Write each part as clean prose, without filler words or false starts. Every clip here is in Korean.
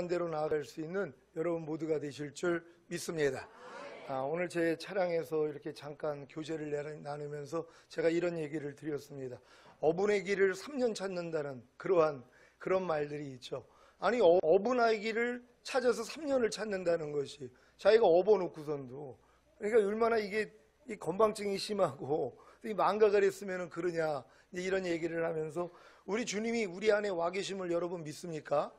대로 나아갈 수 있는 여러분 모두가 되실 줄 믿습니다. 오늘 제 차량에서 이렇게 잠깐 교제를 나누면서 제가 이런 얘기를 드렸습니다. 어분애기를 3년 찾는다는 그런 말들이 있죠. 아니, 어분아기를 찾아서 3년을 찾는다는 것이 자기가 업어놓고선도, 그러니까 얼마나 이게 이 건방증이 심하고 이 망각을 했으면 그러냐, 이런 얘기를 하면서 우리 주님이 우리 안에 와 계심을 여러분 믿습니까?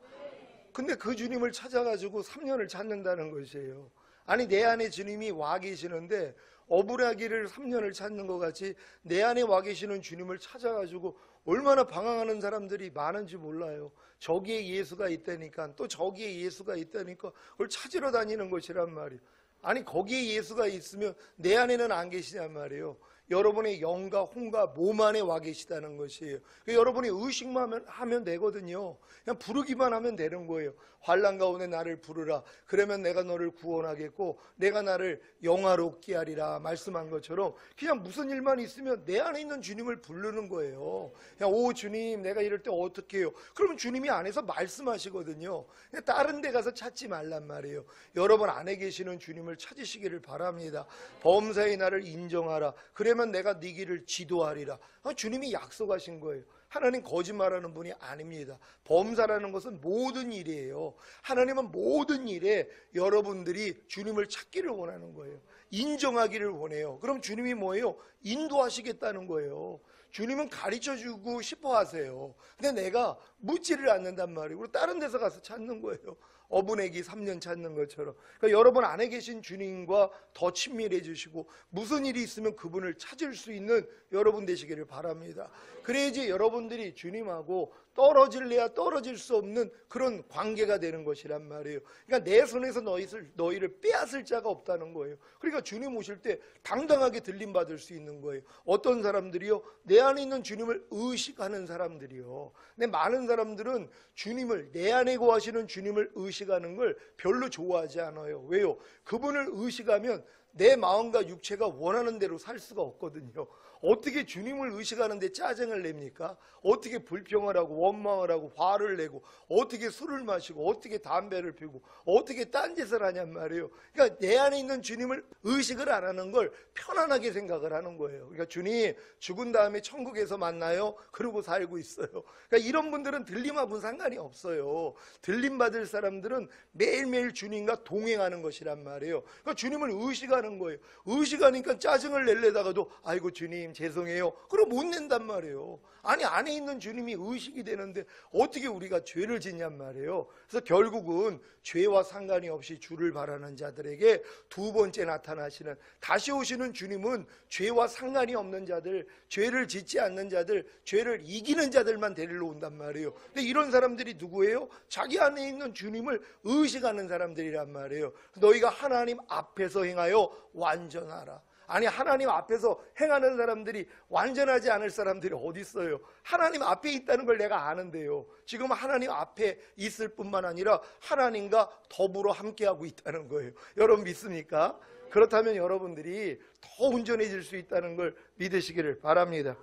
근데 그 주님을 찾아가지고 3년을 찾는다는 것이에요. 아니, 내 안에 주님이 와 계시는데 어불아기를 3년을 찾는 것 같이 내 안에 와 계시는 주님을 찾아가지고 얼마나 방황하는 사람들이 많은지 몰라요. 저기에 예수가 있다니까, 또 저기에 예수가 있다니까 그걸 찾으러 다니는 것이란 말이에요. 아니, 거기에 예수가 있으면 내 안에는 안 계시냔 말이에요. 여러분의 영과 혼과 몸 안에 와 계시다는 것이에요. 여러분이 의식만 하면 되거든요. 그냥 부르기만 하면 되는 거예요. 환난 가운데 나를 부르라. 그러면 내가 너를 구원하겠고 내가 나를 영화롭게 하리라 말씀한 것처럼 그냥 무슨 일만 있으면 내 안에 있는 주님을 부르는 거예요. 그냥 오 주님, 내가 이럴 때 어떻게 해요? 그러면 주님이 안에서 말씀하시거든요. 그냥 다른 데 가서 찾지 말란 말이에요. 여러분 안에 계시는 주님을 찾으시기를 바랍니다. 범사의 나를 인정하라. 그러면 내가 네 길을 지도하리라. 주님이 약속하신 거예요. 하나님 거짓말하는 분이 아닙니다. 범사라는 것은 모든 일이에요. 하나님은 모든 일에 여러분들이 주님을 찾기를 원하는 거예요. 인정하기를 원해요. 그럼 주님이 뭐예요? 인도하시겠다는 거예요. 주님은 가르쳐주고 싶어 하세요. 근데 내가 묻지를 않는단 말이에요. 그리고 다른 데서 가서 찾는 거예요. 어분애기 3년 찾는 것처럼. 그러니까 여러분 안에 계신 주님과 더 친밀해 주시고 무슨 일이 있으면 그분을 찾을 수 있는 여러분 되시기를 바랍니다. 그래야지 여러분들이 주님하고 떨어질래야 떨어질 수 없는 그런 관계가 되는 것이란 말이에요. 그러니까 내 손에서 너희를 빼앗을 자가 없다는 거예요. 그러니까 주님 오실 때 당당하게 들림받을 수 있는 거예요. 어떤 사람들이요? 내 안에 있는 주님을 의식하는 사람들이요. 근데 많은 사람들은 주님을, 내 안에 거하시는 주님을 의식하는 걸 별로 좋아하지 않아요. 왜요? 그분을 의식하면 내 마음과 육체가 원하는 대로 살 수가 없거든요. 어떻게 주님을 의식하는데 짜증을 냅니까? 어떻게 불평을 하고 원망을 하고 화를 내고 어떻게 술을 마시고 어떻게 담배를 피우고 어떻게 딴짓을 하냔 말이에요. 그러니까 내 안에 있는 주님을 의식을 안 하는 걸 편안하게 생각을 하는 거예요. 그러니까 주님 죽은 다음에 천국에서 만나요? 그러고 살고 있어요. 그러니까 이런 분들은 들림하고는 상관이 없어요. 들림 받을 사람들은 매일매일 주님과 동행하는 것이란 말이에요. 그러니까 주님을 의식하는 거예요. 의식하니까 짜증을 낼래다가도 아이고 주님 죄송해요. 그럼 못 낸단 말이에요. 아니, 안에 있는 주님이 의식이 되는데 어떻게 우리가 죄를 짓냔 말이에요. 그래서 결국은 죄와 상관이 없이 주를 바라는 자들에게 두 번째 나타나시는, 다시 오시는 주님은 죄와 상관이 없는 자들, 죄를 짓지 않는 자들, 죄를 이기는 자들만 데리러 온단 말이에요. 근데 이런 사람들이 누구예요? 자기 안에 있는 주님을 의식하는 사람들이란 말이에요. 너희가 하나님 앞에서 행하여 완전하라. 아니, 하나님 앞에서 행하는 사람들이 완전하지 않을 사람들이 어디 있어요? 하나님 앞에 있다는 걸 내가 아는데요. 지금 하나님 앞에 있을 뿐만 아니라 하나님과 더불어 함께하고 있다는 거예요. 여러분 믿습니까? 그렇다면 여러분들이 더 온전해질 수 있다는 걸 믿으시기를 바랍니다.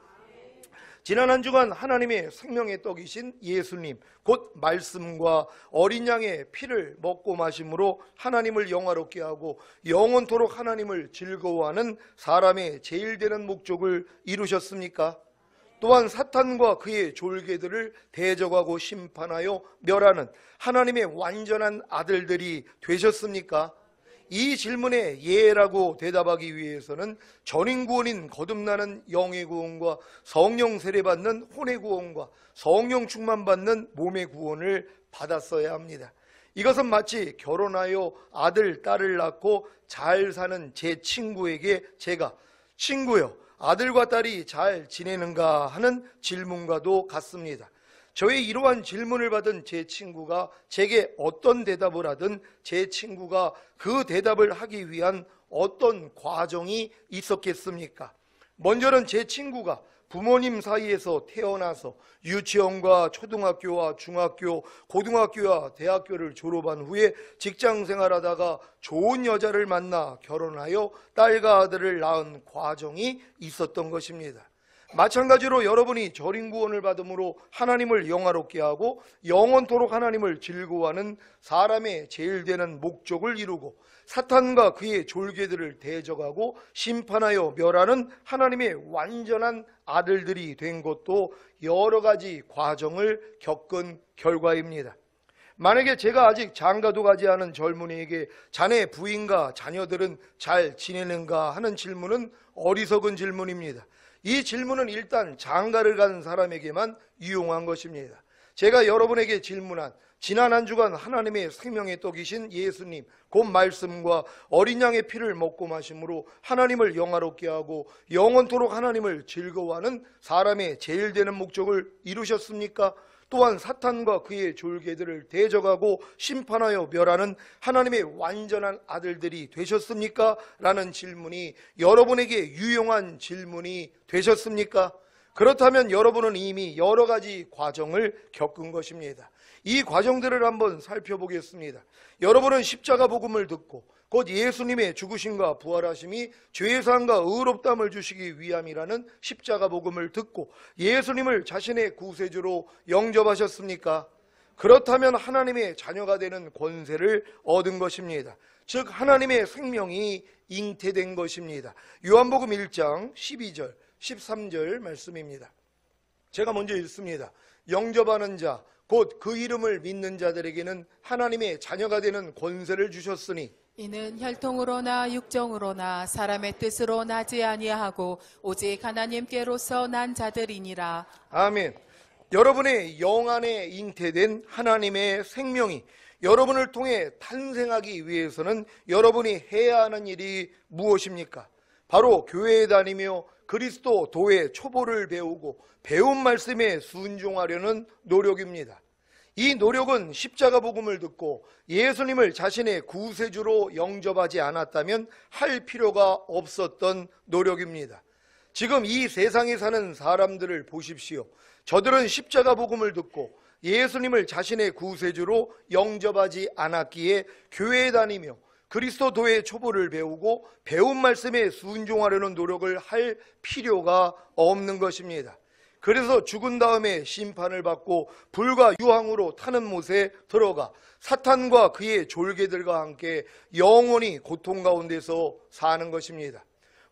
지난 한 주간 하나님의 생명의 떡이신 예수님, 곧 말씀과 어린 양의 피를 먹고 마심으로 하나님을 영화롭게 하고 영원토록 하나님을 즐거워하는 사람의 제일 되는 목적을 이루셨습니까? 또한 사탄과 그의 졸개들을 대적하고 심판하여 멸하는 하나님의 완전한 아들들이 되셨습니까? 이 질문에 예라고 대답하기 위해서는 전인구원인 거듭나는 영의 구원과 성령 세례받는 혼의 구원과 성령 충만받는 몸의 구원을 받았어야 합니다. 이것은 마치 결혼하여 아들, 딸을 낳고 잘 사는 제 친구에게 제가 친구요, 아들과 딸이 잘 지내는가 하는 질문과도 같습니다. 저의 이러한 질문을 받은 제 친구가 제게 어떤 대답을 하든 제 친구가 그 대답을 하기 위한 어떤 과정이 있었겠습니까? 먼저는 제 친구가 부모님 사이에서 태어나서 유치원과 초등학교와 중학교, 고등학교와 대학교를 졸업한 후에 직장 생활하다가 좋은 여자를 만나 결혼하여 딸과 아들을 낳은 과정이 있었던 것입니다. 마찬가지로 여러분이 절인 구원을 받음으로 하나님을 영화롭게 하고 영원토록 하나님을 즐거워하는 사람의 제일 되는 목적을 이루고 사탄과 그의 졸개들을 대적하고 심판하여 멸하는 하나님의 완전한 아들들이 된 것도 여러 가지 과정을 겪은 결과입니다. 만약에 제가 아직 장가도 가지 않은 젊은이에게 자네 부인과 자녀들은 잘 지내는가 하는 질문은 어리석은 질문입니다. 이 질문은 일단 장가를 간 사람에게만 유용한 것입니다. 제가 여러분에게 질문한 지난 한 주간 하나님의 생명의 떡이신 예수님 곧 말씀과 어린 양의 피를 먹고 마심으로 하나님을 영화롭게 하고 영원토록 하나님을 즐거워하는 사람의 제일 되는 목적을 이루셨습니까? 또한 사탄과 그의 졸개들을 대적하고 심판하여 멸하는 하나님의 완전한 아들들이 되셨습니까? 라는 질문이 여러분에게 유용한 질문이 되셨습니까? 그렇다면 여러분은 이미 여러 가지 과정을 겪은 것입니다. 이 과정들을 한번 살펴보겠습니다. 여러분은 십자가 복음을 듣고 곧 예수님의 죽으심과 부활하심이 죄사함과 의롭다함을 주시기 위함이라는 십자가 복음을 듣고 예수님을 자신의 구세주로 영접하셨습니까? 그렇다면 하나님의 자녀가 되는 권세를 얻은 것입니다. 즉 하나님의 생명이 잉태된 것입니다. 요한복음 1장 12절 13절 말씀입니다. 제가 먼저 읽습니다. 영접하는 자 곧 그 이름을 믿는 자들에게는 하나님의 자녀가 되는 권세를 주셨으니 이는 혈통으로나 육정으로나 사람의 뜻으로 나지 아니하고 오직 하나님께로서 난 자들이니라. 아멘. 여러분의 영 안에 잉태된 하나님의 생명이 여러분을 통해 탄생하기 위해서는 여러분이 해야 하는 일이 무엇입니까? 바로 교회에 다니며 그리스도 도의 초보를 배우고 배운 말씀에 순종하려는 노력입니다. 이 노력은 십자가 복음을 듣고 예수님을 자신의 구세주로 영접하지 않았다면 할 필요가 없었던 노력입니다. 지금 이 세상에 사는 사람들을 보십시오. 저들은 십자가 복음을 듣고 예수님을 자신의 구세주로 영접하지 않았기에 교회에 다니며 그리스도도의 초보를 배우고 배운 말씀에 순종하려는 노력을 할 필요가 없는 것입니다. 그래서 죽은 다음에 심판을 받고 불과 유황으로 타는 못에 들어가 사탄과 그의 졸개들과 함께 영원히 고통 가운데서 사는 것입니다.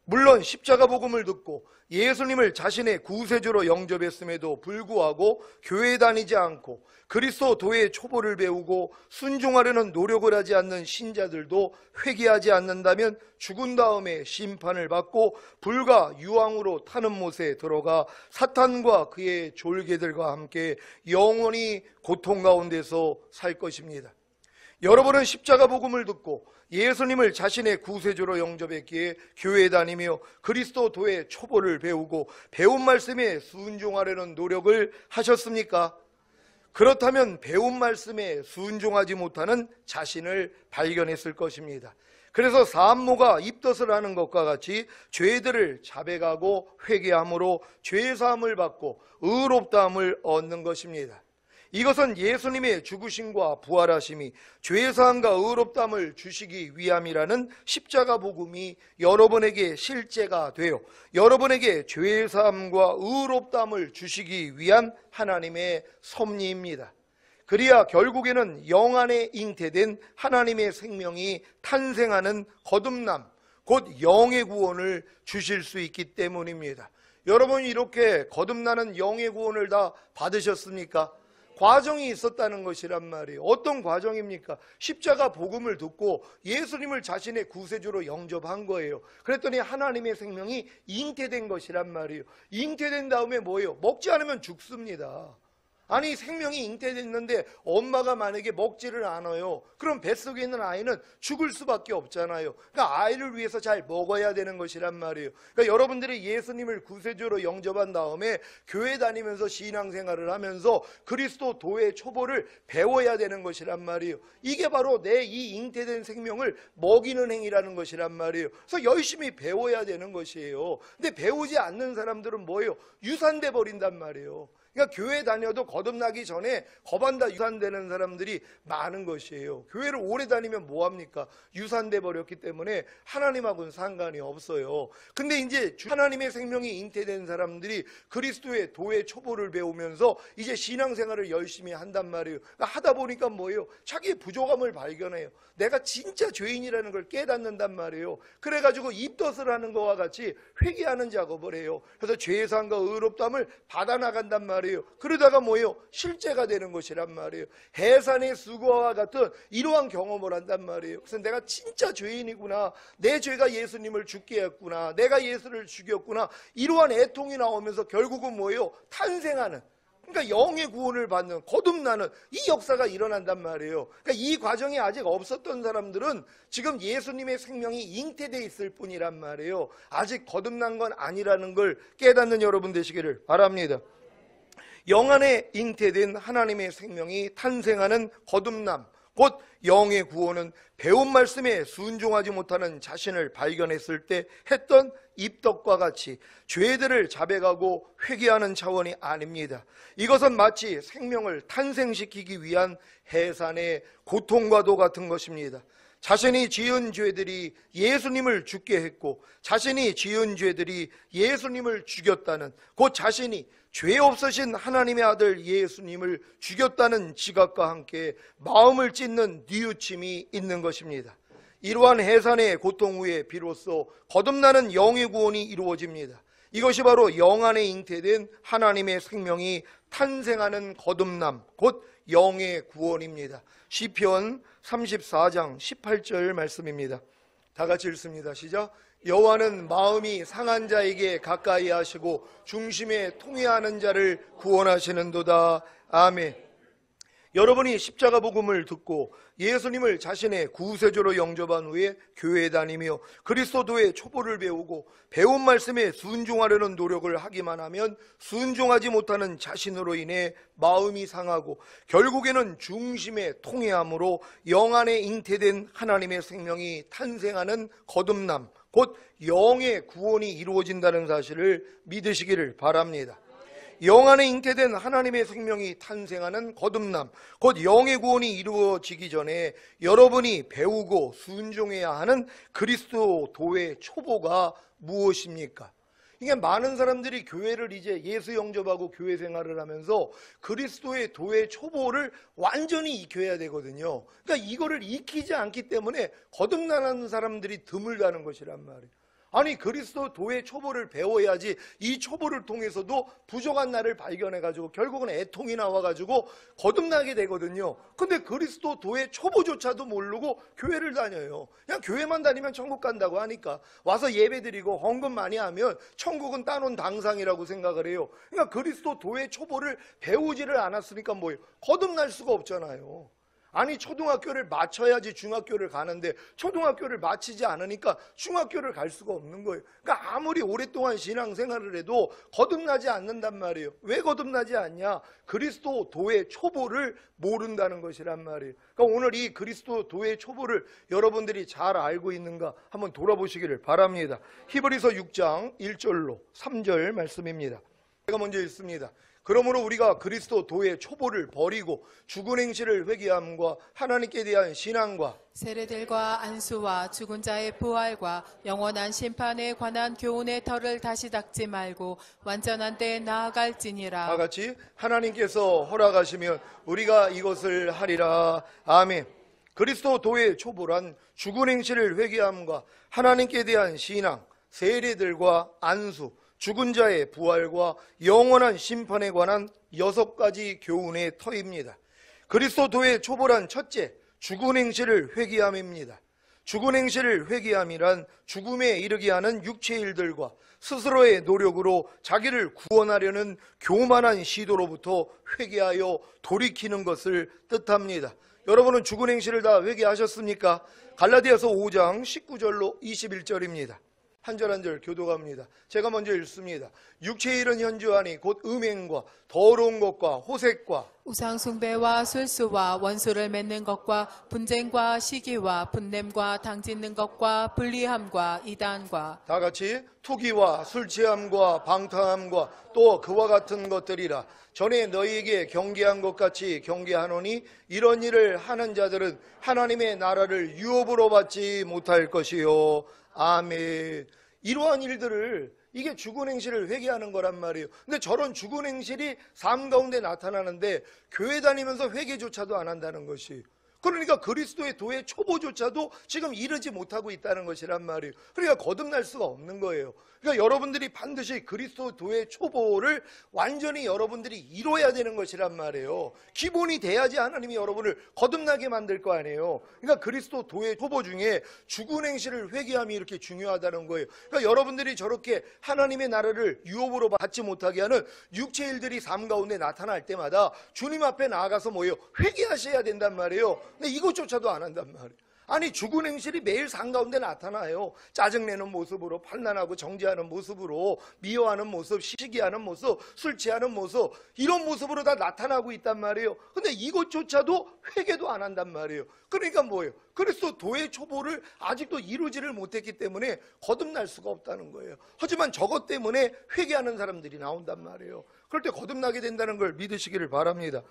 물론 십자가 복음을 듣고 예수님을 자신의 구세주로 영접했음에도 불구하고 교회에 다니지 않고 그리스도 도의 초보를 배우고 순종하려는 노력을 하지 않는 신자들도 회개하지 않는다면 죽은 다음에 심판을 받고 불과 유황으로 타는 못에 들어가 사탄과 그의 졸개들과 함께 영원히 고통 가운데서 살 것입니다. 여러분은 십자가 복음을 듣고 예수님을 자신의 구세주로 영접했기에 교회에 다니며 그리스도 도의 초보를 배우고 배운 말씀에 순종하려는 노력을 하셨습니까? 그렇다면 배운 말씀에 순종하지 못하는 자신을 발견했을 것입니다. 그래서 산모가 입덧을 하는 것과 같이 죄들을 자백하고 회개함으로 죄사함을 받고 의롭다함을 얻는 것입니다. 이것은 예수님의 죽으심과 부활하심이 죄사함과 의롭다함을 주시기 위함이라는 십자가 복음이 여러분에게 실제가 되어 여러분에게 죄사함과 의롭다함을 주시기 위한 하나님의 섭리입니다. 그리야 결국에는 영 안에 잉태된 하나님의 생명이 탄생하는 거듭남, 곧 영의 구원을 주실 수 있기 때문입니다. 여러분이 이렇게 거듭나는 영의 구원을 다 받으셨습니까? 과정이 있었다는 것이란 말이에요. 어떤 과정입니까? 십자가 복음을 듣고 예수님을 자신의 구세주로 영접한 거예요. 그랬더니 하나님의 생명이 잉태된 것이란 말이에요. 잉태된 다음에 뭐예요? 먹지 않으면 죽습니다. 아니 생명이 잉태됐는데 엄마가 만약에 먹지를 않아요. 그럼 뱃속에 있는 아이는 죽을 수밖에 없잖아요. 그러니까 아이를 위해서 잘 먹어야 되는 것이란 말이에요. 그러니까 여러분들이 예수님을 구세주로 영접한 다음에 교회 다니면서 신앙생활을 하면서 그리스도 도의 초보를 배워야 되는 것이란 말이에요. 이게 바로 내 이 잉태된 생명을 먹이는 행위라는 것이란 말이에요. 그래서 열심히 배워야 되는 것이에요. 근데 배우지 않는 사람들은 뭐예요? 유산돼 버린단 말이에요. 그러니까 교회 다녀도 거듭나기 전에 거반다 유산되는 사람들이 많은 것이에요. 교회를 오래 다니면 뭐합니까? 유산돼 버렸기 때문에 하나님하고는 상관이 없어요. 근데 이제 하나님의 생명이 잉태된 사람들이 그리스도의 도의 초보를 배우면서 이제 신앙생활을 열심히 한단 말이에요. 그러니까 하다 보니까 뭐예요? 자기의 부족함을 발견해요. 내가 진짜 죄인이라는 걸 깨닫는단 말이에요. 그래가지고 입덧을 하는 것과 같이 회개하는 작업을 해요. 그래서 죄사함과 의롭다함을 받아나간단 말이에요. 그러다가 뭐예요? 실제가 되는 것이란 말이에요. 해산의 수고와 같은 이러한 경험을 한단 말이에요. 그래서 내가 진짜 죄인이구나, 내 죄가 예수님을 죽게 했구나, 내가 예수를 죽였구나, 이러한 애통이 나오면서 결국은 뭐예요? 탄생하는, 그러니까 영의 구원을 받는, 거듭나는 이 역사가 일어난단 말이에요. 그러니까 이 과정이 아직 없었던 사람들은 지금 예수님의 생명이 잉태되어 있을 뿐이란 말이에요. 아직 거듭난 건 아니라는 걸 깨닫는 여러분 되시기를 바랍니다. 영 안에 잉태된 하나님의 생명이 탄생하는 거듭남, 곧 영의 구원은 배운 말씀에 순종하지 못하는 자신을 발견했을 때 했던 입덕과 같이 죄들을 자백하고 회개하는 차원이 아닙니다. 이것은 마치 생명을 탄생시키기 위한 해산의 고통과도 같은 것입니다. 자신이 지은 죄들이 예수님을 죽게 했고 자신이 지은 죄들이 예수님을 죽였다는, 곧 자신이 죄 없으신 하나님의 아들 예수님을 죽였다는 지각과 함께 마음을 찢는 뉘우침이 있는 것입니다. 이러한 해산의 고통 후에 비로소 거듭나는 영의 구원이 이루어집니다. 이것이 바로 영 안에 잉태된 하나님의 생명이 탄생하는 거듭남, 곧 영의 구원입니다. 시편 34장 18절 말씀입니다. 다 같이 읽습니다. 시작. 여호와는 마음이 상한 자에게 가까이 하시고 중심에 통회하는 자를 구원하시는도다. 아멘. 여러분이 십자가 복음을 듣고 예수님을 자신의 구세주로 영접한 후에 교회에 다니며 그리스도의 초보를 배우고 배운 말씀에 순종하려는 노력을 하기만 하면 순종하지 못하는 자신으로 인해 마음이 상하고 결국에는 중심에 통회함으로 영 안에 잉태된 하나님의 생명이 탄생하는 거듭남, 곧 영의 구원이 이루어진다는 사실을 믿으시기를 바랍니다. 영 안에 잉태된 하나님의 생명이 탄생하는 거듭남, 곧 영의 구원이 이루어지기 전에 여러분이 배우고 순종해야 하는 그리스도 도의 초보가 무엇입니까? 이게 많은 사람들이 교회를 이제 예수 영접하고 교회 생활을 하면서 그리스도의 도의 초보를 완전히 익혀야 되거든요. 그러니까 이거를 익히지 않기 때문에 거듭나는 사람들이 드물다는 것이란 말이에요. 아니, 그리스도 도의 초보를 배워야지 이 초보를 통해서도 부족한 나를 발견해가지고 결국은 애통이 나와가지고 거듭나게 되거든요. 근데 그리스도 도의 초보조차도 모르고 교회를 다녀요. 그냥 교회만 다니면 천국 간다고 하니까 와서 예배드리고 헌금 많이 하면 천국은 따놓은 당상이라고 생각을 해요. 그러니까 그리스도 도의 초보를 배우지를 않았으니까 뭐예요? 거듭날 수가 없잖아요. 아니, 초등학교를 마쳐야지 중학교를 가는데 초등학교를 마치지 않으니까 중학교를 갈 수가 없는 거예요. 그러니까 아무리 오랫동안 신앙생활을 해도 거듭나지 않는단 말이에요. 왜 거듭나지 않냐? 그리스도 도의 초보를 모른다는 것이란 말이에요. 그러니까 오늘 이 그리스도 도의 초보를 여러분들이 잘 알고 있는가 한번 돌아보시기를 바랍니다. 히브리서 6장 1절로 3절 말씀입니다. 제가 먼저 읽습니다. 그러므로 우리가 그리스도 도의 초보를 버리고 죽은 행실을 회개함과 하나님께 대한 신앙과 세례들과 안수와 죽은 자의 부활과 영원한 심판에 관한 교훈의 털을 다시 닦지 말고 완전한 데 나아갈지니라. 다 같이 하나님께서 허락하시면 우리가 이것을 하리라. 아멘. 그리스도 도의 초보란 죽은 행실을 회개함과 하나님께 대한 신앙, 세례들과 안수, 죽은 자의 부활과 영원한 심판에 관한 6가지 교훈의 터입니다. 그리스도의 초보란 첫째, 죽은 행실을 회개함입니다. 죽은 행실을 회개함이란 죽음에 이르게 하는 육체의 일들과 스스로의 노력으로 자기를 구원하려는 교만한 시도로부터 회개하여 돌이키는 것을 뜻합니다. 여러분은 죽은 행실을 다 회개하셨습니까? 갈라디아서 5장 19절로 21절입니다. 한 절 한 절 교도갑니다. 제가 먼저 읽습니다. 육체의 일은 현저하니 곧 음행과 더러운 것과 호색과 우상숭배와 술수와 원수를 맺는 것과 분쟁과 시기와 분냄과 당짓는 것과 불리함과 이단과 다 같이 투기와 술취함과 방탕함과 또 그와 같은 것들이라. 전에 너희에게 경계한 것 같이 경계하노니 이런 일을 하는 자들은 하나님의 나라를 유업으로 받지 못할 것이요. 아멘. 이러한 일들을, 이게 죽은 행실을 회개하는 거란 말이에요. 근데 저런 죽은 행실이 삶 가운데 나타나는데 교회 다니면서 회개조차도 안 한다는 것이, 그러니까 그리스도의 도의 초보조차도 지금 이르지 못하고 있다는 것이란 말이에요. 그러니까 거듭날 수가 없는 거예요. 그러니까 여러분들이 반드시 그리스도 도의 초보를 완전히 여러분들이 이뤄야 되는 것이란 말이에요. 기본이 돼야지 하나님이 여러분을 거듭나게 만들 거 아니에요. 그러니까 그리스도 도의 초보 중에 죽은 행실을 회개함이 이렇게 중요하다는 거예요. 그러니까 여러분들이 저렇게 하나님의 나라를 유업으로 받지 못하게 하는 육체 일들이 삶 가운데 나타날 때마다 주님 앞에 나아가서 뭐예요? 회개하셔야 된단 말이에요. 근데 이것조차도 안 한단 말이에요. 아니, 죽은 행실이 매일 삶 가운데 나타나요. 짜증내는 모습으로, 판단하고 정죄하는 모습으로, 미워하는 모습, 시기하는 모습, 술 취하는 모습, 이런 모습으로 다 나타나고 있단 말이에요. 근데 이것조차도 회개도 안 한단 말이에요. 그러니까 뭐예요? 그리스도 도의 초보를 아직도 이루지를 못했기 때문에 거듭날 수가 없다는 거예요. 하지만 저것 때문에 회개하는 사람들이 나온단 말이에요. 그럴 때 거듭나게 된다는 걸 믿으시기를 바랍니다.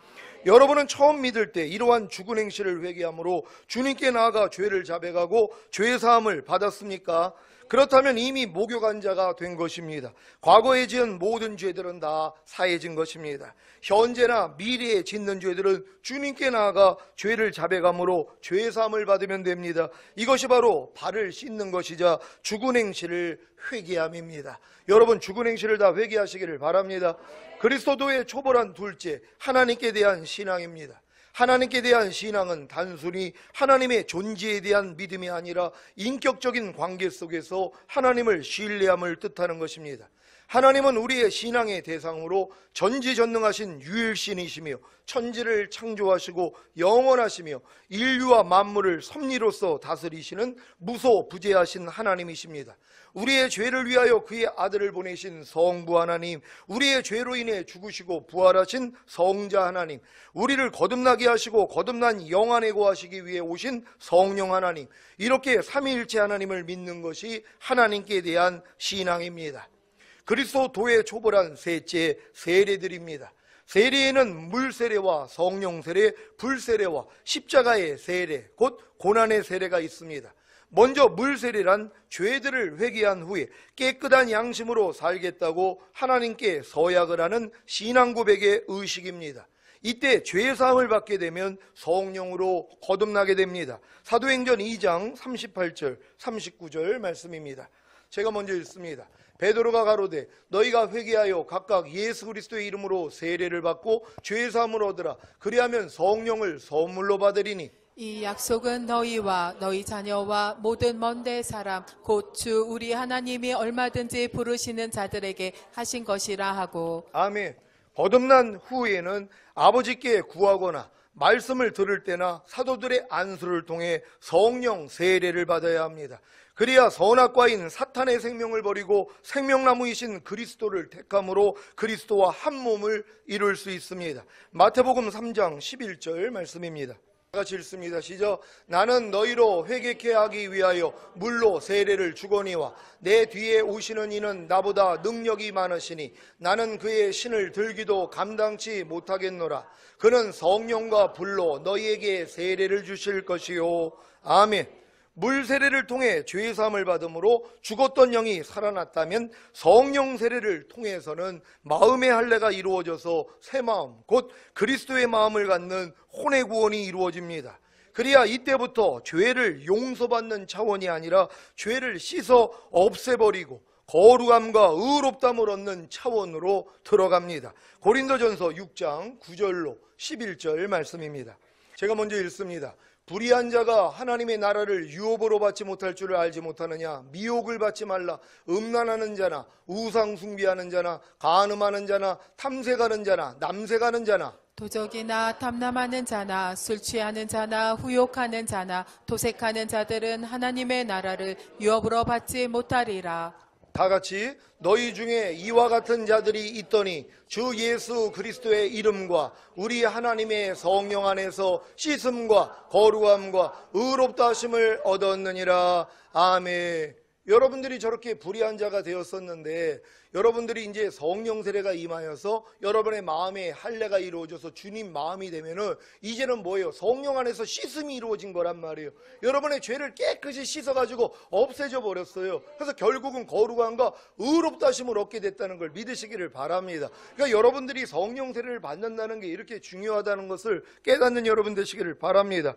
여러분은 처음 믿을 때 이러한 죽은 행실을 회개함으로 주님께 나아가 죄를 자백하고 죄 사함을 받았습니까? 그렇다면 이미 목욕한 자가 된 것입니다. 과거에 지은 모든 죄들은 다 사해진 것입니다. 현재나 미래에 짓는 죄들은 주님께 나아가 죄를 자백함으로 죄 사함을 받으면 됩니다. 이것이 바로 발을 씻는 것이자 죽은 행실을 회개함입니다. 여러분, 죽은 행실을 다 회개하시기를 바랍니다. 그리스도도의 초월한 둘째, 하나님께 대한 신앙입니다. 하나님께 대한 신앙은 단순히 하나님의 존재에 대한 믿음이 아니라 인격적인 관계 속에서 하나님을 신뢰함을 뜻하는 것입니다. 하나님은 우리의 신앙의 대상으로 전지전능하신 유일신이시며 천지를 창조하시고 영원하시며 인류와 만물을 섭리로서 다스리시는 무소부재하신 하나님이십니다. 우리의 죄를 위하여 그의 아들을 보내신 성부 하나님, 우리의 죄로 인해 죽으시고 부활하신 성자 하나님, 우리를 거듭나게 하시고 거듭난 영 안에 거하시기 위해 오신 성령 하나님, 이렇게 삼위일체 하나님을 믿는 것이 하나님께 대한 신앙입니다. 그리스도 도의 초월한 셋째, 세례드립니다. 세례에는 물세례와 성령세례, 불세례와 십자가의 세례, 곧 고난의 세례가 있습니다. 먼저 물세례란 죄들을 회개한 후에 깨끗한 양심으로 살겠다고 하나님께 서약을 하는 신앙 고백의 의식입니다. 이때 죄사함을 받게 되면 성령으로 거듭나게 됩니다. 사도행전 2장 38절, 39절 말씀입니다. 제가 먼저 읽습니다. 베드로가 가로되 너희가 회개하여 각각 예수 그리스도의 이름으로 세례를 받고 죄사함을 얻으라. 그리하면 성령을 선물로 받으리니 이 약속은 너희와 너희 자녀와 모든 먼데 사람 곧 주 우리 하나님이 얼마든지 부르시는 자들에게 하신 것이라 하고. 아멘. 거듭난 후에는 아버지께 구하거나 말씀을 들을 때나 사도들의 안수를 통해 성령 세례를 받아야 합니다. 그래야 선악과인 사탄의 생명을 버리고 생명나무이신 그리스도를 택함으로 그리스도와 한 몸을 이룰 수 있습니다. 마태복음 3장 11절 말씀입니다. 같이 읽습니다. 시작. 나는 너희로 회개케 하기 위하여 물로 세례를 주거니와 내 뒤에 오시는 이는 나보다 능력이 많으시니 나는 그의 신을 들기도 감당치 못하겠노라. 그는 성령과 불로 너희에게 세례를 주실 것이요. 아멘. 물 세례를 통해 죄 사함을 받음으로 죽었던 영이 살아났다면 성령 세례를 통해서는 마음의 할례가 이루어져서 새 마음, 곧 그리스도의 마음을 갖는 혼의 구원이 이루어집니다. 그래야 이때부터 죄를 용서받는 차원이 아니라 죄를 씻어 없애버리고 거룩함과 의롭담을 얻는 차원으로 들어갑니다. 고린도전서 6장 9절로 11절 말씀입니다. 제가 먼저 읽습니다. 불의한 자가 하나님의 나라를 유업으로 받지 못할 줄을 알지 못하느냐. 미혹을 받지 말라. 음란하는 자나 우상 숭배하는 자나 간음하는 자나 탐색하는 자나 남색하는 자나 도적이나 탐남하는 자나 술 취하는 자나 후욕하는 자나 도색하는 자들은 하나님의 나라를 유업으로 받지 못하리라. 다 같이 너희 중에 이와 같은 자들이 있더니 주 예수 그리스도의 이름과 우리 하나님의 성령 안에서 씻음과 거룩함과 의롭다 하심을 얻었느니라. 아멘. 여러분들이 저렇게 불의한 자가 되었었는데 여러분들이 이제 성령 세례가 임하여서 여러분의 마음에 할례가 이루어져서 주님 마음이 되면은 이제는 뭐예요? 성령 안에서 씻음이 이루어진 거란 말이에요. 여러분의 죄를 깨끗이 씻어가지고 없애져 버렸어요. 그래서 결국은 거룩함과 의롭다 하심을 얻게 됐다는 걸 믿으시기를 바랍니다. 그러니까 여러분들이 성령 세례를 받는다는 게 이렇게 중요하다는 것을 깨닫는 여러분 되시기를 바랍니다.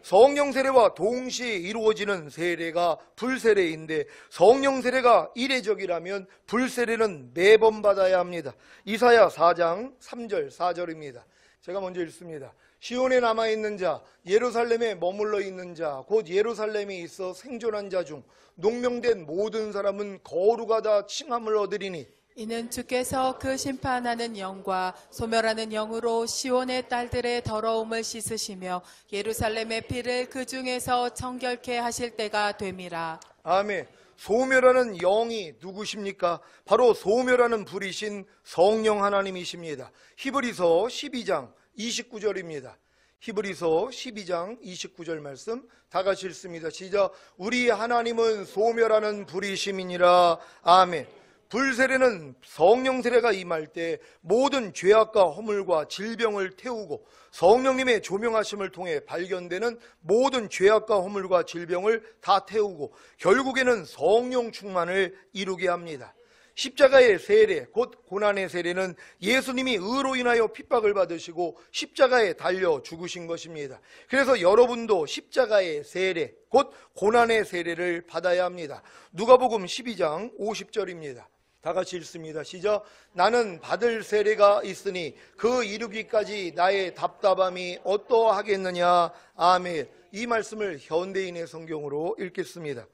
성령 세례와 동시에 이루어지는 세례가 불세례인데 성령 세례가 이례적이라면 불세례는 매번 받아야 합니다. 이사야 4장 3절 4절입니다. 제가 먼저 읽습니다. 시온에 남아있는 자, 예루살렘에 머물러 있는 자, 곧 예루살렘에 있어 생존한 자 중 농명된 모든 사람은 거룩하다 칭함을 얻으리니 이는 주께서 그 심판하는 영과 소멸하는 영으로 시온의 딸들의 더러움을 씻으시며 예루살렘의 피를 그 중에서 정결케 하실 때가 됨이라. 아멘. 소멸하는 영이 누구십니까? 바로 소멸하는 불이신 성령 하나님이십니다. 히브리서 12장 29절입니다. 히브리서 12장 29절 말씀 다 같이 읽습니다. 시작. 우리 하나님은 소멸하는 불이심이니라. 아멘. 불세례는 성령 세례가 임할 때 모든 죄악과 허물과 질병을 태우고 성령님의 조명하심을 통해 발견되는 모든 죄악과 허물과 질병을 다 태우고 결국에는 성령 충만을 이루게 합니다. 십자가의 세례, 곧 고난의 세례는 예수님이 의로 인하여 핍박을 받으시고 십자가에 달려 죽으신 것입니다. 그래서 여러분도 십자가의 세례, 곧 고난의 세례를 받아야 합니다. 누가복음 12장 50절입니다. 다 같이 읽습니다. 시작. 나는 받을 세례가 있으니 그 이루기까지 나의 답답함이 어떠하겠느냐. 아멘. 이 말씀을 현대인의 성경으로 읽겠습니다.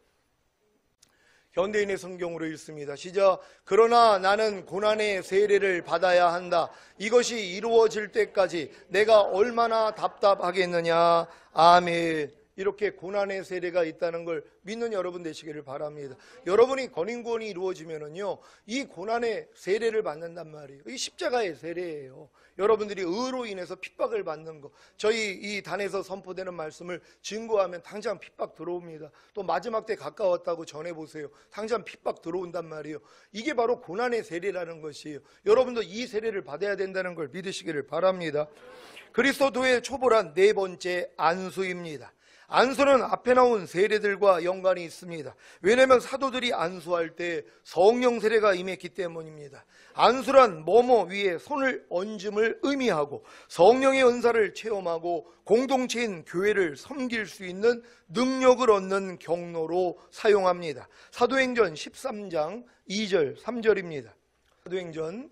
현대인의 성경으로 읽습니다. 시작. 그러나 나는 고난의 세례를 받아야 한다. 이것이 이루어질 때까지 내가 얼마나 답답하겠느냐. 아멘. 이렇게 고난의 세례가 있다는 걸 믿는 여러분 되시기를 바랍니다. 여러분이 건인구원이 이루어지면은요, 이 고난의 세례를 받는단 말이에요. 이 십자가의 세례예요. 여러분들이 의로 인해서 핍박을 받는 거, 저희 이 단에서 선포되는 말씀을 증거하면 당장 핍박 들어옵니다. 또 마지막 때 가까웠다고 전해보세요. 당장 핍박 들어온단 말이에요. 이게 바로 고난의 세례라는 것이에요. 여러분도 이 세례를 받아야 된다는 걸 믿으시기를 바랍니다. 그리스도의 초월한 네 번째 안수입니다. 안수는 앞에 나온 세례들과 연관이 있습니다. 왜냐하면 사도들이 안수할 때 성령 세례가 임했기 때문입니다. 안수란 뭐뭐 위에 손을 얹음을 의미하고 성령의 은사를 체험하고 공동체인 교회를 섬길 수 있는 능력을 얻는 경로로 사용합니다. 사도행전 13장 2절 3절입니다. 사도행전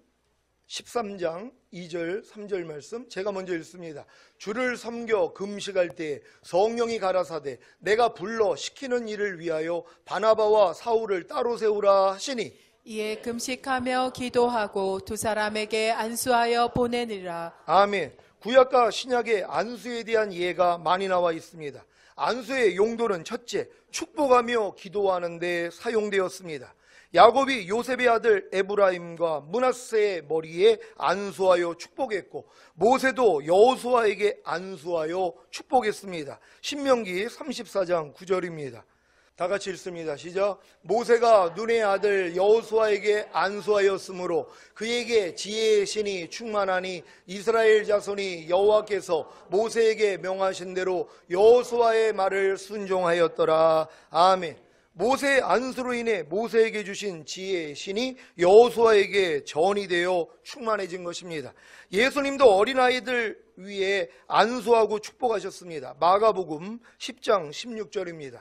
13장 2절 3절 말씀 제가 먼저 읽습니다. 주를 섬겨 금식할 때 성령이 가라사대 내가 불러 시키는 일을 위하여 바나바와 사울을 따로 세우라 하시니 이에 금식하며 기도하고 두 사람에게 안수하여 보내니라. 아멘. 구약과 신약의 안수에 대한 예가 많이 나와 있습니다. 안수의 용도는 첫째, 축복하며 기도하는 데 사용되었습니다. 야곱이 요셉의 아들 에브라임과 므낫세의 머리에 안수하여 축복했고 모세도 여호수아에게 안수하여 축복했습니다. 신명기 34장 9절입니다. 다 같이 읽습니다. 시작. 모세가 눈의 아들 여호수아에게 안수하였으므로 그에게 지혜의 신이 충만하니 이스라엘 자손이 여호와께서 모세에게 명하신 대로 여호수아의 말을 순종하였더라. 아멘. 모세의 안수로 인해 모세에게 주신 지혜의 신이 여호수아에게 전이 되어 충만해진 것입니다. 예수님도 어린아이들 위에 안수하고 축복하셨습니다. 마가복음 10장 16절입니다.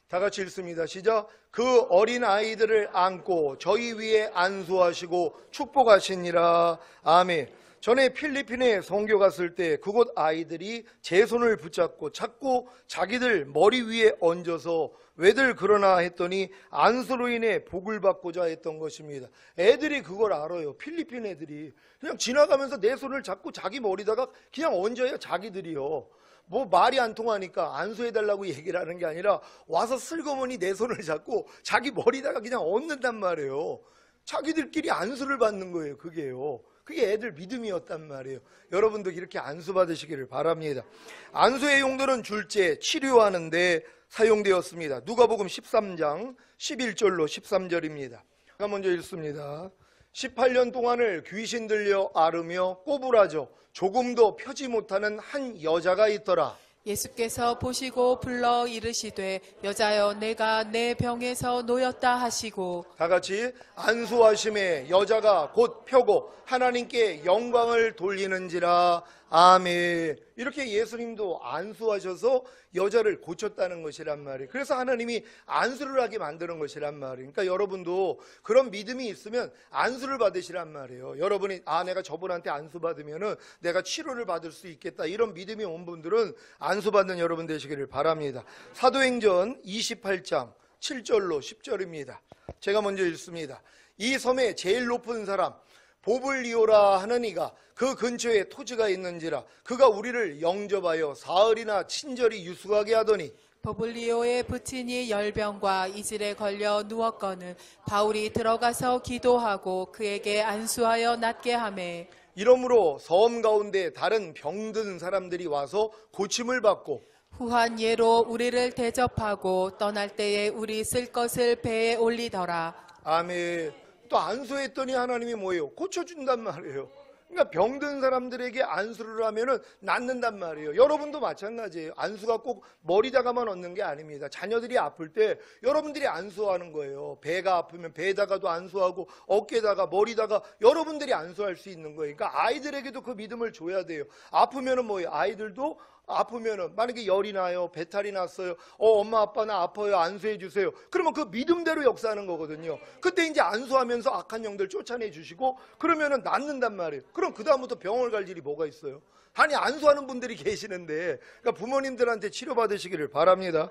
다 같이 읽습니다. 시작. 그 어린아이들을 안고 저희 위에 안수하시고 축복하시니라. 아멘. 전에 필리핀에 선교 갔을 때 그곳 아이들이 제 손을 붙잡고 자꾸 자기들 머리 위에 얹어서 왜들 그러나 했더니 안수로 인해 복을 받고자 했던 것입니다. 애들이 그걸 알아요. 필리핀 애들이 그냥 지나가면서 내 손을 잡고 자기 머리다가 그냥 얹어요. 자기들이요. 뭐 말이 안 통하니까 안수해달라고 얘기를 하는 게 아니라 와서 슬그머니 내 손을 잡고 자기 머리다가 그냥 얹는단 말이에요. 자기들끼리 안수를 받는 거예요. 그게 애들 믿음이었단 말이에요. 여러분도 이렇게 안수 받으시기를 바랍니다. 안수의 용도는 둘째, 치료하는데 사용되었습니다. 누가복음 13장 11절로 13절입니다. 제가 먼저 읽습니다. 18년 동안을 귀신 들려 앓으며 꼬부라져 조금도 펴지 못하는 한 여자가 있더라. 예수께서 보시고 불러 이르시되 여자여 내가 내 병에서 놓였다 하시고 다 같이 안수하심에 여자가 곧 펴고 하나님께 영광을 돌리는지라. 아멘. 이렇게 예수님도 안수하셔서 여자를 고쳤다는 것이란 말이에요. 그래서 하나님이 안수를 하게 만드는 것이란 말이에요. 그러니까 여러분도 그런 믿음이 있으면 안수를 받으시란 말이에요. 여러분이 내가 저분한테 안수 받으면은 내가 치료를 받을 수 있겠다, 이런 믿음이 온 분들은 안수 받는 여러분 되시기를 바랍니다. 사도행전 28장 7절로 10절입니다. 제가 먼저 읽습니다. 이 섬의 제일 높은 사람 보블리오라 하는 이가 그 근처에 토지가 있는지라 그가 우리를 영접하여 사흘이나 친절히 유숙하게 하더니 버블리오의 부친이 열병과 이질에 걸려 누웠거늘 바울이 들어가서 기도하고 그에게 안수하여 낫게 하매 이러므로 섬 가운데 다른 병든 사람들이 와서 고침을 받고 후한 예로 우리를 대접하고 떠날 때에 우리 쓸 것을 배에 올리더라. 아멘. 또 안수했더니 하나님이 뭐예요? 고쳐준단 말이에요. 그러니까 병든 사람들에게 안수를 하면은 낫는단 말이에요. 여러분도 마찬가지예요. 안수가 꼭 머리다가만 얻는 게 아닙니다. 자녀들이 아플 때 여러분들이 안수하는 거예요. 배가 아프면 배에다가도 안수하고 어깨에다가 머리다가 여러분들이 안수할 수 있는 거예요. 그러니까 아이들에게도 그 믿음을 줘야 돼요. 아프면은 뭐예요? 아이들도 아프면은 만약에 열이 나요, 배탈이 났어요, 엄마 아빠 나 아파요, 안수해 주세요. 그러면 그 믿음대로 역사하는 거거든요. 그때 이제 안수하면서 악한 영들 쫓아내 주시고 그러면은 낫는단 말이에요. 그럼 그 다음부터 병원을 갈 일이 뭐가 있어요? 아니 안수하는 분들이 계시는데, 그러니까 부모님들한테 치료받으시기를 바랍니다.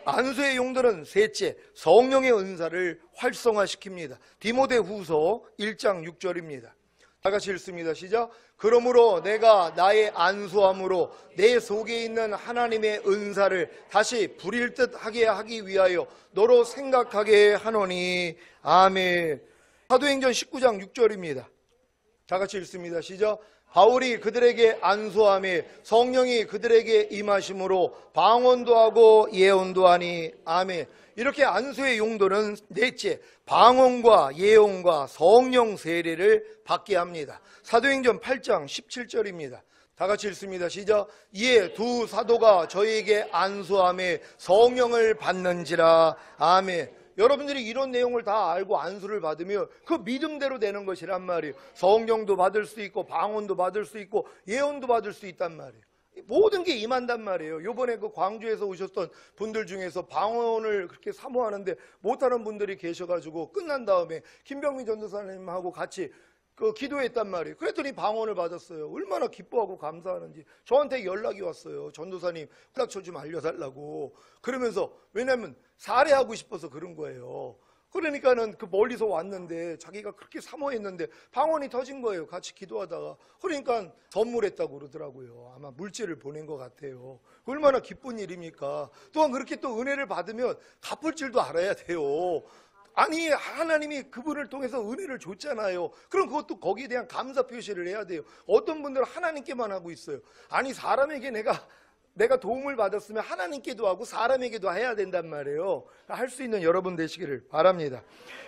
안수의 용도는 셋째, 성령의 은사를 활성화시킵니다. 디모데후서 1장 6절입니다. 다 같이 읽습니다. 시작. 그러므로 내가 나의 안수함으로 내 속에 있는 하나님의 은사를 다시 부릴 듯 하게 하기 위하여 너로 생각하게 하노니. 아멘. 사도행전 19장 6절입니다. 다 같이 읽습니다. 시작. 바울이 그들에게 안수하며 성령이 그들에게 임하심으로 방언도 하고 예언도 하니. 아멘. 이렇게 안수의 용도는 넷째, 방언과 예언과 성령 세례를 받게 합니다. 사도행전 8장 17절입니다. 다 같이 읽습니다. 시작. 이에 두 사도가 저희에게 안수하며 성령을 받는지라. 아멘. 여러분들이 이런 내용을 다 알고 안수를 받으면 그 믿음대로 되는 것이란 말이에요. 성령도 받을 수 있고 방언도 받을 수 있고 예언도 받을 수 있단 말이에요. 모든 게 임한단 말이에요. 요번에 그 광주에서 오셨던 분들 중에서 방언을 그렇게 사모하는데 못하는 분들이 계셔가지고 끝난 다음에 김병민 전도사님하고 같이 그 기도했단 말이에요. 그랬더니 방언을 받았어요. 얼마나 기뻐하고 감사하는지 저한테 연락이 왔어요. 전도사님 구약처 좀 알려달라고. 그러면서 왜냐하면 살해하고 싶어서 그런 거예요. 그러니까는 그 멀리서 왔는데 자기가 그렇게 사모했는데 방언이 터진 거예요. 같이 기도하다가. 그러니까 선물했다고 그러더라고요. 아마 물질을 보낸 것 같아요. 얼마나 기쁜 일입니까? 또한 그렇게 또 은혜를 받으면 갚을 줄도 알아야 돼요. 아니 하나님이 그분을 통해서 은혜를 줬잖아요. 그럼 그것도 거기에 대한 감사 표시를 해야 돼요. 어떤 분들은 하나님께만 하고 있어요. 아니 사람에게 내가 도움을 받았으면 하나님께도 하고 사람에게도 해야 된단 말이에요. 할 수 있는 여러분 되시기를 바랍니다.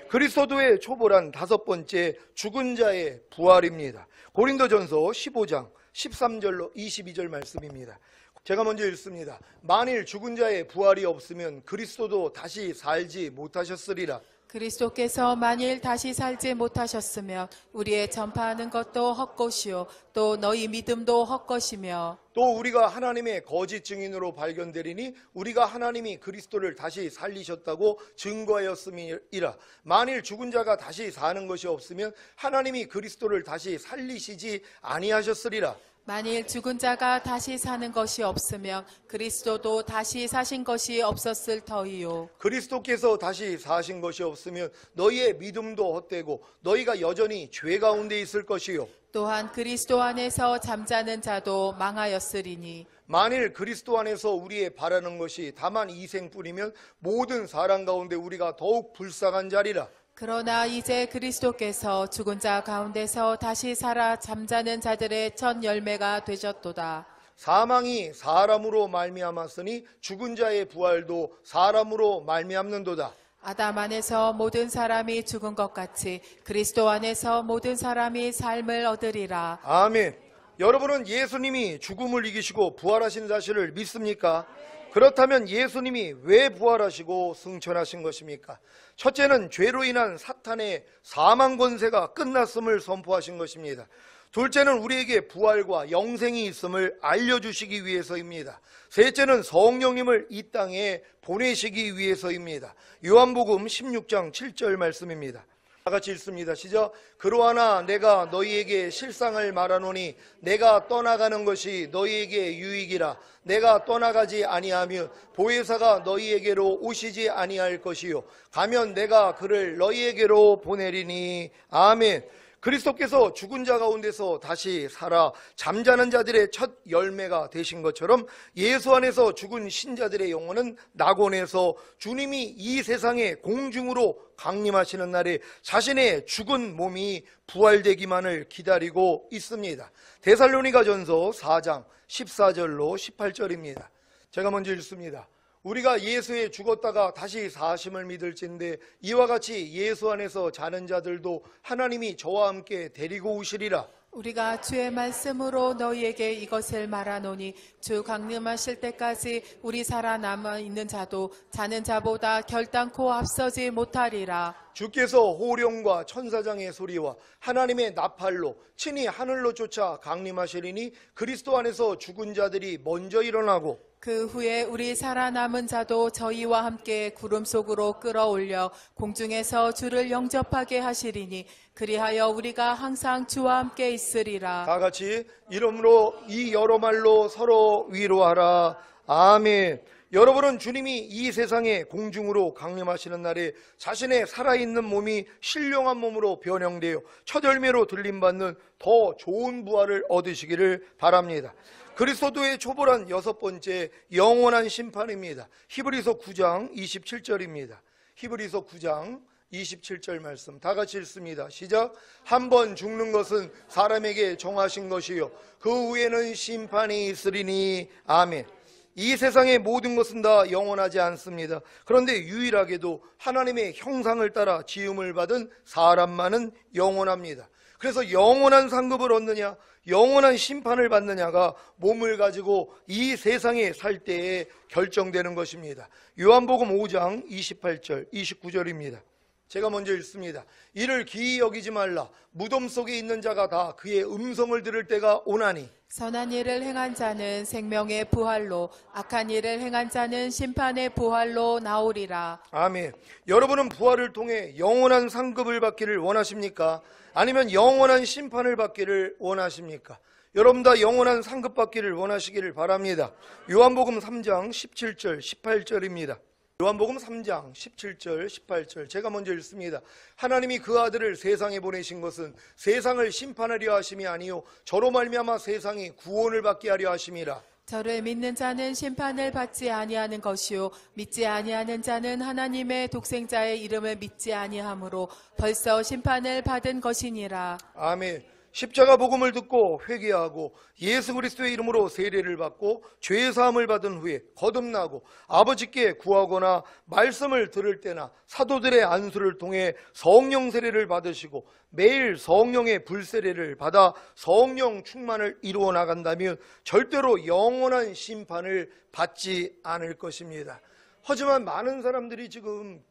그리스도의 초보란 다섯 번째, 죽은 자의 부활입니다. 고린도전서 15장 13절로 22절 말씀입니다. 제가 먼저 읽습니다. 만일 죽은 자의 부활이 없으면 그리스도도 다시 살지 못하셨으리라. 그리스도께서 만일 다시 살지 못하셨으면 우리의 전파하는 것도 헛것이요 또 너희 믿음도 헛것이며 또 우리가 하나님의 거짓 증인으로 발견되리니 우리가 하나님이 그리스도를 다시 살리셨다고 증거하였음이라. 만일 죽은 자가 다시 사는 것이 없으면 하나님이 그리스도를 다시 살리시지 아니하셨으리라. 만일 죽은 자가 다시 사는 것이 없으면 그리스도도 다시 사신 것이 없었을 터이요. 그리스도께서 다시 사신 것이 없으면 너희의 믿음도 헛되고 너희가 여전히 죄 가운데 있을 것이요. 또한 그리스도 안에서 잠자는 자도 망하였으리니 만일 그리스도 안에서 우리의 바라는 것이 다만 이생뿐이면 모든 사람 가운데 우리가 더욱 불쌍한 자리라. 그러나 이제 그리스도께서 죽은 자 가운데서 다시 살아 잠자는 자들의 첫 열매가 되셨도다. 사망이 사람으로 말미암았으니 죽은 자의 부활도 사람으로 말미암는도다. 아담 안에서 모든 사람이 죽은 것 같이 그리스도 안에서 모든 사람이 삶을 얻으리라. 아멘. 여러분은 예수님이 죽음을 이기시고 부활하신 사실을 믿습니까? 그렇다면 예수님이 왜 부활하시고 승천하신 것입니까? 첫째는 죄로 인한 사탄의 사망 권세가 끝났음을 선포하신 것입니다. 둘째는 우리에게 부활과 영생이 있음을 알려주시기 위해서입니다. 셋째는 성령님을 이 땅에 보내시기 위해서입니다. 요한복음 16장 7절 말씀입니다. 다 같이 읽습니다. 시작. 그러하나 내가 너희에게 실상을 말하노니 내가 떠나가는 것이 너희에게 유익이라. 내가 떠나가지 아니하면 보혜사가 너희에게로 오시지 아니할 것이요 가면 내가 그를 너희에게로 보내리니. 아멘. 그리스도께서 죽은 자 가운데서 다시 살아 잠자는 자들의 첫 열매가 되신 것처럼 예수 안에서 죽은 신자들의 영혼은 낙원에서 주님이 이 세상에 공중으로 강림하시는 날에 자신의 죽은 몸이 부활되기만을 기다리고 있습니다. 데살로니가전서 4장 14절로 18절입니다. 제가 먼저 읽습니다. 우리가 예수에 죽었다가 다시 사심을 믿을진데 이와 같이 예수 안에서 자는 자들도 하나님이 저와 함께 데리고 오시리라. 우리가 주의 말씀으로 너희에게 이것을 말하노니 주 강림하실 때까지 우리 살아남아 있는 자도 자는 자보다 결단코 앞서지 못하리라. 주께서 호령과 천사장의 소리와 하나님의 나팔로 친히 하늘로 쫓아 강림하시리니 그리스도 안에서 죽은 자들이 먼저 일어나고 그 후에 우리 살아남은 자도 저희와 함께 구름 속으로 끌어올려 공중에서 주를 영접하게 하시리니 그리하여 우리가 항상 주와 함께 있으리라. 다 같이 이름으로 이 여러 말로 서로 위로하라. 아멘. 여러분은 주님이 이 세상에 공중으로 강림하시는 날에 자신의 살아있는 몸이 신령한 몸으로 변형되어 첫 열매로 들림받는 더 좋은 부활을 얻으시기를 바랍니다. 그리스도의 초월한 여섯 번째 영원한 심판입니다. 히브리서 9장 27절입니다. 히브리서 9장 27절 말씀 다 같이 읽습니다. 시작. 한 번 죽는 것은 사람에게 정하신 것이요 그 후에는 심판이 있으리니. 아멘. 이 세상의 모든 것은 다 영원하지 않습니다. 그런데 유일하게도 하나님의 형상을 따라 지음을 받은 사람만은 영원합니다. 그래서 영원한 상급을 얻느냐 영원한 심판을 받느냐가 몸을 가지고 이 세상에 살 때에 결정되는 것입니다. 요한복음 5장 28절 29절입니다. 제가 먼저 읽습니다. 이를 기이 여기지 말라. 무덤 속에 있는 자가 다 그의 음성을 들을 때가 오나니. 선한 일을 행한 자는 생명의 부활로 악한 일을 행한 자는 심판의 부활로 나오리라. 아멘. 여러분은 부활을 통해 영원한 상급을 받기를 원하십니까? 아니면 영원한 심판을 받기를 원하십니까? 여러분 다 영원한 상급 받기를 원하시기를 바랍니다. 요한복음 3장 17절 18절입니다. 요한복음 3장 17절 18절 제가 먼저 읽습니다. 하나님이 그 아들을 세상에 보내신 것은 세상을 심판하려 하심이 아니요 저로 말미암아 세상이 구원을 받게 하려 하심이라. 저를 믿는 자는 심판을 받지 아니하는 것이요 믿지 아니하는 자는 하나님의 독생자의 이름을 믿지 아니하므로 벌써 심판을 받은 것이니라. 아멘. 십자가 복음을 듣고 회개하고 예수 그리스도의 이름으로 세례를 받고 죄 사함을 받은 후에 거듭나고 아버지께 구하거나 말씀을 들을 때나 사도들의 안수를 통해 성령 세례를 받으시고 매일 성령의 불세례를 받아 성령 충만을 이루어 나간다면 절대로 영원한 심판을 받지 않을 것입니다. 하지만 많은 사람들이 지금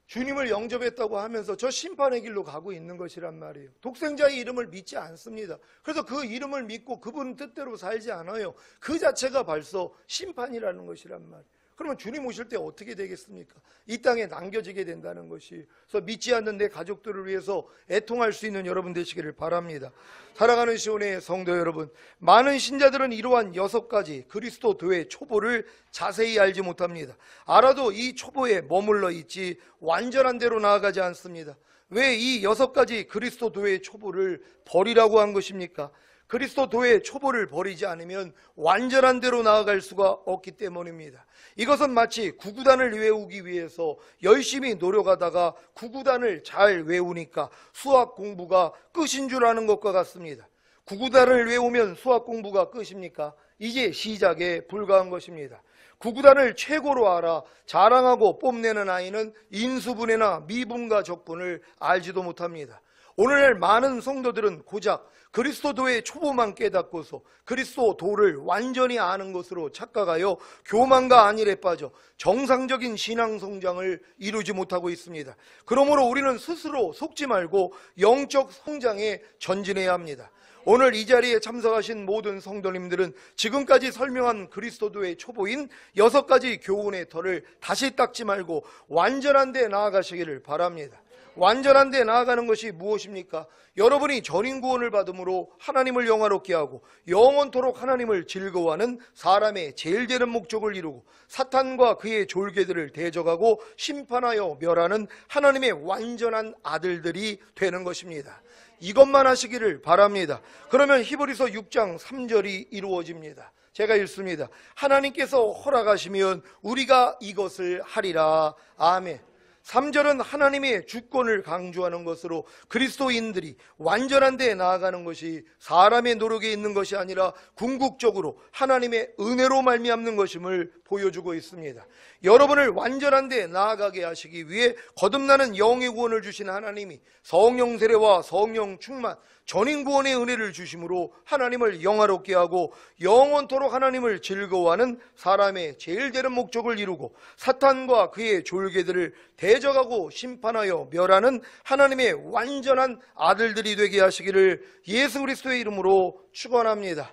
주님을 영접했다고 하면서 저 심판의 길로 가고 있는 것이란 말이에요. 독생자의 이름을 믿지 않습니다. 그래서 그 이름을 믿고 그분 뜻대로 살지 않아요. 그 자체가 벌써 심판이라는 것이란 말이에요. 그러면 주님 오실 때 어떻게 되겠습니까? 이 땅에 남겨지게 된다는 것이. 그래서 믿지 않는 내 가족들을 위해서 애통할 수 있는 여러분 되시기를 바랍니다. 살아가는 시온의 성도 여러분, 많은 신자들은 이러한 6가지 그리스도도의 초보를 자세히 알지 못합니다. 알아도 이 초보에 머물러 있지 완전한 대로 나아가지 않습니다. 왜 이 6가지 그리스도도의 초보를 버리라고 한 것입니까? 그리스도도의 초보를 버리지 않으면 완전한 대로 나아갈 수가 없기 때문입니다. 이것은 마치 구구단을 외우기 위해서 열심히 노력하다가 구구단을 잘 외우니까 수학 공부가 끝인 줄 아는 것과 같습니다. 구구단을 외우면 수학 공부가 끝입니까? 이제 시작에 불과한 것입니다. 구구단을 최고로 알아 자랑하고 뽐내는 아이는 인수분해나 미분과 적분을 알지도 못합니다. 오늘날 많은 성도들은 고작 그리스도도의 초보만 깨닫고서 그리스도도를 완전히 아는 것으로 착각하여 교만과 안일에 빠져 정상적인 신앙 성장을 이루지 못하고 있습니다. 그러므로 우리는 스스로 속지 말고 영적 성장에 전진해야 합니다. 오늘 이 자리에 참석하신 모든 성도님들은 지금까지 설명한 그리스도도의 초보인 6가지 교훈의 털을 다시 닦지 말고 완전한 데 나아가시기를 바랍니다. 완전한 데 나아가는 것이 무엇입니까? 여러분이 전인 구원을 받음으로 하나님을 영화롭게 하고 영원토록 하나님을 즐거워하는 사람의 제일 되는 목적을 이루고 사탄과 그의 졸개들을 대적하고 심판하여 멸하는 하나님의 완전한 아들들이 되는 것입니다. 이것만 하시기를 바랍니다. 그러면 히브리서 6장 3절이 이루어집니다. 제가 읽습니다. 하나님께서 허락하시면 우리가 이것을 하리라. 아멘. 3절은 하나님의 주권을 강조하는 것으로 그리스도인들이 완전한 데에 나아가는 것이 사람의 노력에 있는 것이 아니라 궁극적으로 하나님의 은혜로 말미암는 것임을 보여주고 있습니다. 여러분을 완전한 데에 나아가게 하시기 위해 거듭나는 영의 구원을 주신 하나님이 성령 세례와 성령 충만, 전인 구원의 은혜를 주심으로 하나님을 영화롭게 하고 영원토록 하나님을 즐거워하는 사람의 제일 되는 목적을 이루고 사탄과 그의 졸개들을 대적하고 심판하여 멸하는 하나님의 완전한 아들들이 되게 하시기를 예수 그리스도의 이름으로 축원합니다.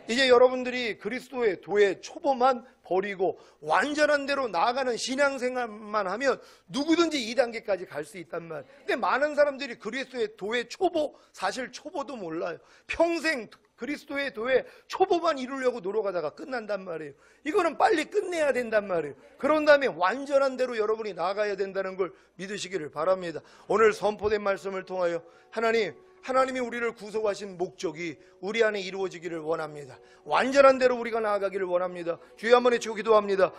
이제 여러분들이 그리스도의 도의 초보만 버리고 완전한 대로 나아가는 신앙생활만 하면 누구든지 2단계까지 갈 수 있단 말이에요. 근데 많은 사람들이 그리스도의 도의 초보, 사실 초보도 몰라요. 평생 그리스도의 도의 초보만 이루려고 노력하다가 끝난단 말이에요. 이거는 빨리 끝내야 된단 말이에요. 그런 다음에 완전한 대로 여러분이 나아가야 된다는 걸 믿으시기를 바랍니다. 오늘 선포된 말씀을 통하여 하나님이 우리를 구속하신 목적이 우리 안에 이루어지기를 원합니다. 완전한 대로 우리가 나아가기를 원합니다. 주여 한번 외치고 기도합니다.